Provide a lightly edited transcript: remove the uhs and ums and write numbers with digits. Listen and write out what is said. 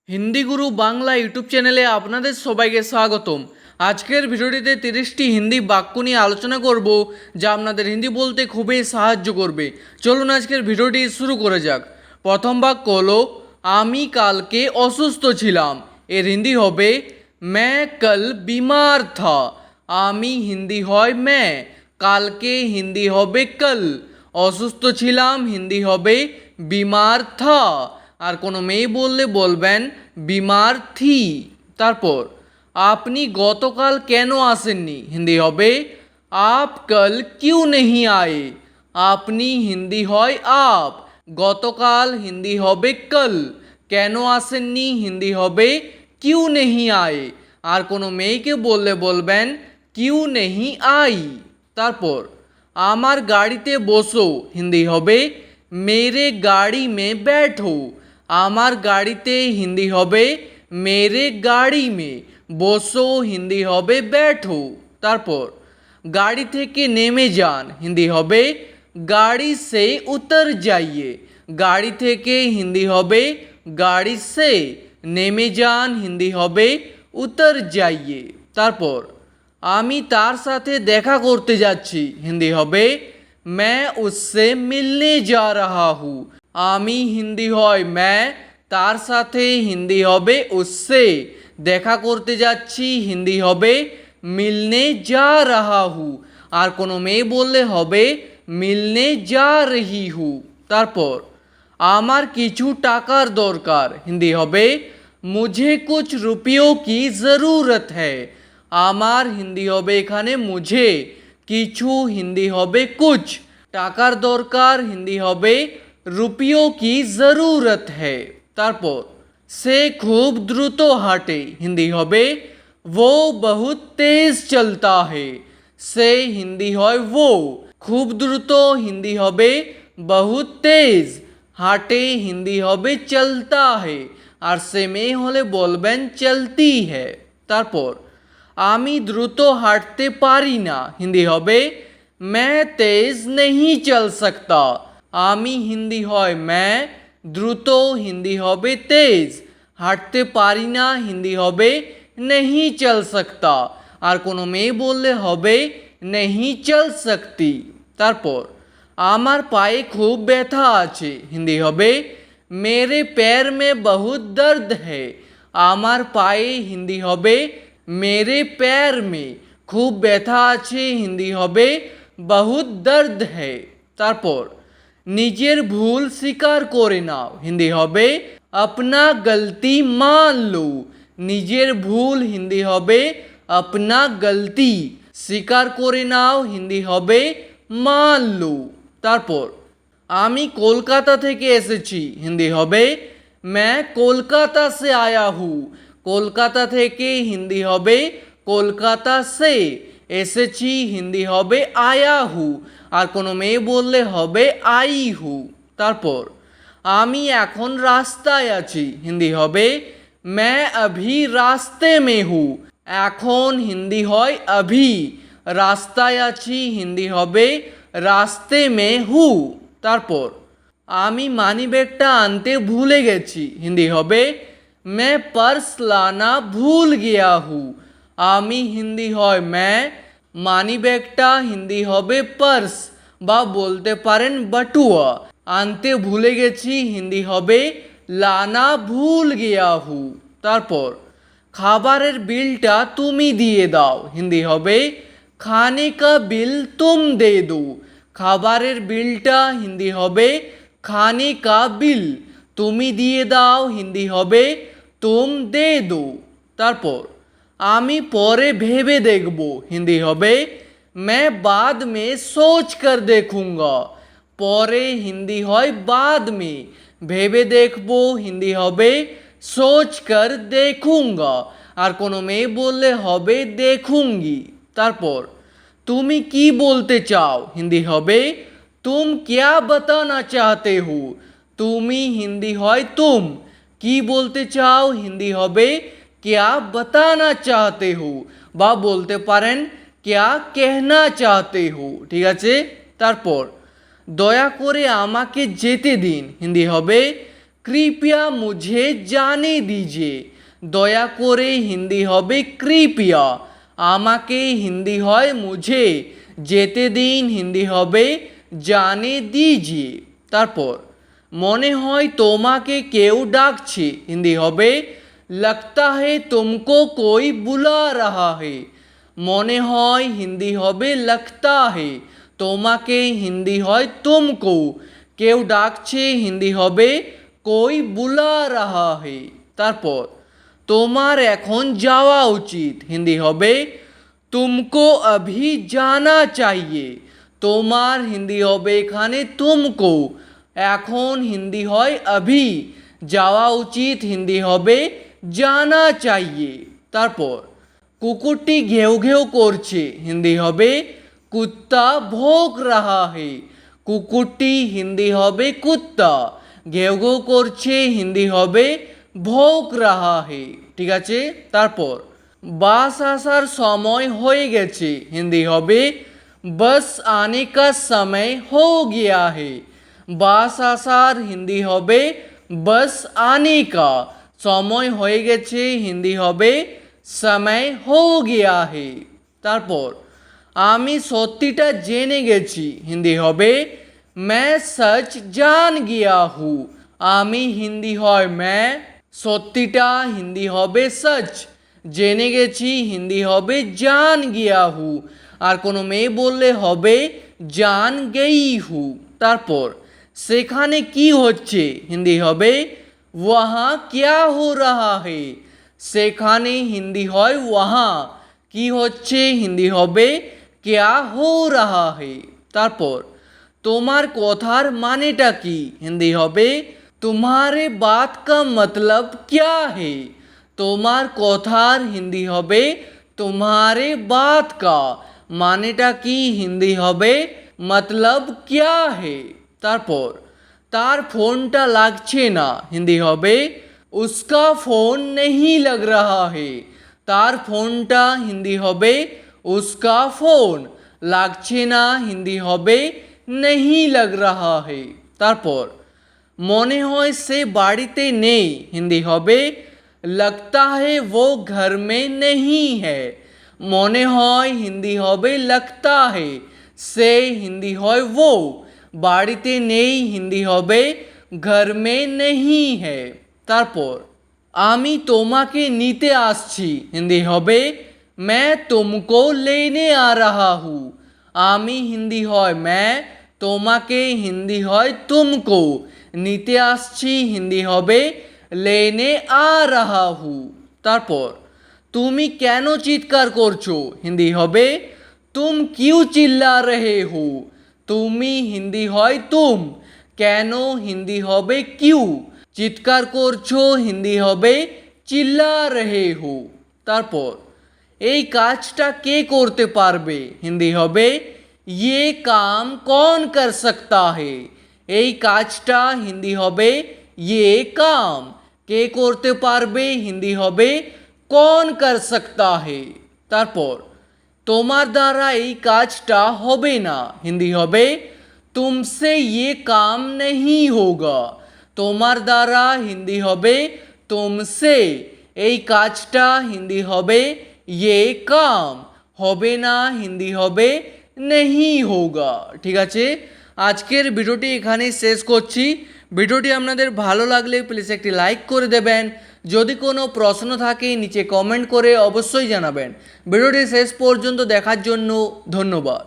হিন্দি গুরু Bangla YouTube চ্যানেলে আপনাদের সবাইকে স্বাগতম। আজকের ভিডিওটিতে 30টি হিন্দি বাক্য নিয়ে আলোচনা করব যা আপনাদের হিন্দি বলতে খুবই সাহায্য করবে। চলুন আজকের ভিডিওটি শুরু করা যাক। প্রথম বাক্য হলো আমি কালকে অসুস্থ ছিলাম। এর হিন্দি হবে मैं कल बीमार था। আমি হিন্দি হয় मैं, কালকে হিন্দি হবে कल, অসুস্থ ছিলাম হিন্দি হবে बीमार था। আর কোনো মেয়ে বললে বলবেন बीमार थी। তারপর আপনি গতকাল কেন আসেননি হিন্দি হবে आप कल क्यों नहीं आए। আপনি হিন্দি হয় आप, গতকাল হিন্দি হবে कल, কেন আসেননি হিন্দি হবে क्यों नहीं आए। আর কোনো মেয়েকে বললে বলবেন क्यों नहीं आई। তারপর আমার গাড়িতে বসো হিন্দি হবে मेरे गाड़ी में बैठो। আমার গাড়িতে হিন্দি হবে मेरे गाड़ी में, বসো হিন্দি হবে बैठो। তারপর গাড়ি থেকে নেমে যান হিন্দি হবে गाड़ी से उतर जाइए। গাড়ি থেকে হিন্দি হবে गाड़ी से, নেমে যান হিন্দি হবে उतर जाइए। তারপর আমি তার সাথে দেখা করতে যাচ্ছি হিন্দি হবে मैं उससे मिलने जा रहा हूँ। আমি হিন্দি হয় मैं, তার সাথে হিন্দি হবে उससे, দেখা করতে যাচ্ছি হিন্দি হবে मिलने जा रहा हूँ। আর কোনো মেয়ে বললে হবে मिलने जा रही हूँ। তারপর আমার কিছু টাকার দরকার হিন্দি হবে मुझे कुछ रुपयों की ज़रूरत है। আমার হিন্দি হবে এখানে मुझे, কিছু হিন্দি হবে कुछ, টাকার দরকার হিন্দি হবে रुपयों की ज़रूरत है। তারপর সে খুব দ্রুত হাঁটে হিন্দি হবে वो बहुत तेज चलता है। সে হিন্দি হয় वो, খুব দ্রুত হিন্দি হবে बहुत तेज, হাঁটে হিন্দি হবে चलता है, আর সে মেয়ে হলে বলবেন চলতি है। তারপর আমি দ্রুত হাঁটতে পারি না হিন্দি হবে मैं तेज नहीं चल सकता। আমি হিন্দি হয় मैं, দ্রুত হিন্দি হবে তেজ, হাঁটতে পারি না হিন্দি হবে नहीं चल सकता। আর কোনো মেয়ে বললে হবে नहीं चल सकती। তারপর আমার পায়ে খুব ব্যথা আছে হিন্দি হবে मेरे पैर में बहुत दर्द है। আমার পায়ে হিন্দি হবে मेरे पैर में, খুব ব্যথা আছে হিন্দি হবে बहुत दर्द है। তারপর নিজের ভুল স্বীকার করে নাও হিন্দি হবে अपना गलती मान लो। নিজের ভুল হিন্দি হবে अपना गलती, স্বীকার করে নাও হিন্দি হবে मान लो। তারপর আমি কলকাতা থেকে এসেছি হিন্দি হবে मैं कोलकाता से आया हूँ। কলকাতা থেকে হিন্দি হবে কলকাতা সে, এসেছি হিন্দি হবে আয়া হু, আর কোনো মেয়ে বললে হবে আই হু। তারপর আমি এখন রাস্তায় আছি হিন্দি হবে मैं अभी रास्ते में हूँ। এখন হিন্দি হয় अभी, রাস্তায় আছি হিন্দি হবে রাস্তে মে হু। তারপর আমি মানিব্যাগটা আনতে ভুলে গেছি হিন্দি হবে मैं पर्स लाना भूल गया हूँ। আমি হিন্দি হয় मैं, মানিব্যাগটা হিন্দি হবে পার্স বা বলতে পারেন বটুয়া, আনতে ভুলে গেছি হিন্দি হবে লানা ভুল গিয়া হু। তারপর খাবারের বিলটা তুমি দিয়ে দাও হিন্দি হবে খানে কা বিল তুম দে দো। খাবারের বিলটা হিন্দি হবে খানে কা বিল, তুমি দিয়ে দাও হিন্দি হবে তুম দে দো। তারপর আমি পরে ভেবে দেখব হিন্দি হবে मैं बाद में सोच कर देखूंगा। পরে হিন্দি হয় बाद में, ভেবে দেখবো হিন্দি হবে सोच कर देखूंगा। আর কোনো মেয়ে বললে হবে দেখুঙ্গি। তারপর তুমি কি বলতে চাও হিন্দি হবে तुम क्या बताना चाहते हो। তুমি হিন্দি হয় तुम, কি বলতে চাও হিন্দি হবে क्या बताना चाहते हो বা বলতে পারেন क्या कहना चाहते हो। ঠিক আছে। তারপর দয়া করে আমাকে যেতে দিন হিন্দি হবে কৃপয়া মুঝে জানে দিজিয়ে, দয়া করে হিন্দি হবে কৃপয়া, আমাকে হিন্দি হয় মুঝে, যেতে দিন হিন্দি হবে জানে দিজিয়ে। তারপর মনে হয় তোমাকে কেউ ডাকছে, হিন্দি হবে लगता है तुमको कोई बुला रहा है, মনে হয় হিন্দি হবে लगता है, তোমাকে হিন্দি হয় তুমকো, কেউ ডাকছে হিন্দি হবে कोई बुला रहा है। তারপর তোমার এখন যাওয়া উচিত, হিন্দি হবে तुमको अभी जाना चाहिए, তোমার হিন্দি হবে এখানে তুমকো, এখন হিন্দি হয় अभी, যাওয়া উচিত হিন্দি হবে জানা চাইয়ে। তারপর কুকুরটি ঘেউ ঘেউ করছে, হিন্দি হবে কুত্তা ভোঁক রাহা হে, কুকুরটি হিন্দি হবে কুত্তা, ঘেউ ঘেউ করছে হিন্দি হবে ভোঁক রাহা হে। ঠিক আছে। তারপর বাস আসার সময় হয়ে গেছে, হিন্দি হবে बस आने का समय हो गया है, বাস আসার হিন্দি হবে बस आने का, সময় হয়ে গেছে হিন্দি হবে समय हो गया है। তারপর আমি সত্যিটা জেনে গেছি, হিন্দি হবে मैं सच जान गया हूँ, আমি হিন্দি হয় मैं, সত্যিটা হিন্দি হবে सच, জেনে গেছি হিন্দি হবে জান গিয়া হু, আর কোনো মেয়ে বললে হবে জান গেই হু। তারপর সেখানে কি হচ্ছে, হিন্দি হবে ওয়াহা ক্যা হো রাহা হে, সেখানে হিন্দি হয় ওয়াহা, কি হচ্ছে হিন্দি হবে ক্যা হো রাহা হে। তারপর তোমার কথার মানেটা কি, হিন্দি হবে तुम्हारे बात का मतलब क्या है, তোমার কথার হিন্দি হবে तुम्हारे बात का, মানেটা কি হিন্দি হবে मतलब क्या है। তারপর তার ফোনটা লাগছে না, হিন্দি হবে उसका फोन नहीं लग रहा है, তার ফোনটা হিন্দি হবে उसका फोन, লাগছে না হিন্দি হবে नहीं लग रहा है। তারপর মনে হয় সে বাড়িতে নেই, হিন্দি হবে लगता है वो घर में नहीं है, মনে হয় হিন্দি হবে लगता है, সে হিন্দি হয় वो, বাড়িতে নেই হিন্দি হবে घर में नहीं है। তারপর আমি তোমাকে নিতে আসছি, হিন্দি হবে मैं तुमको लेने आ रहा हूँ, আমি হিন্দি হয় मैं, তোমাকে হিন্দি হয় तुमको, নিতে আসছি হিন্দি হবে लेने आ रहा हूँ। তারপর তুমি কেন চিৎকার করছো, হিন্দি হবে तुम क्यों चिल्ला रहे हो, তুমি হিন্দি হয় तुम, কেন হিন্দি হবে क्यों, চিৎকার করছো হিন্দি হবে চিল্লা রহে হো। তারপর এই কাজটা কে করতে পারবে, হিন্দি হবে ये काम कौन कर सकता है, এই কাজটা হিন্দি হবে ये काम, কে করতে পারবে হিন্দি হবে कौन कर सकता है। তারপর তোমার দ্বারা এই কাজটা হবে না, হিন্দি হবে तुमसे ये काम नहीं होगा, তোমার দ্বারা হিন্দি হবে तुमसे, এই কাজটা হিন্দি হবে ये काम, হবে না হিন্দি হবে नहीं होगा। ঠিক আছে, আজকের ভিডিওটি এখানেই শেষ করছি। ভিডিওটি আপনাদের ভালো লাগলে প্লিজ একটি লাইক করে দেবেন, যদি কোনো প্রশ্ন থাকে নিচে কমেন্ট করে অবশ্যই জানাবেন। ভিডিওটি শেষ পর্যন্ত দেখার জন্য ধন্যবাদ।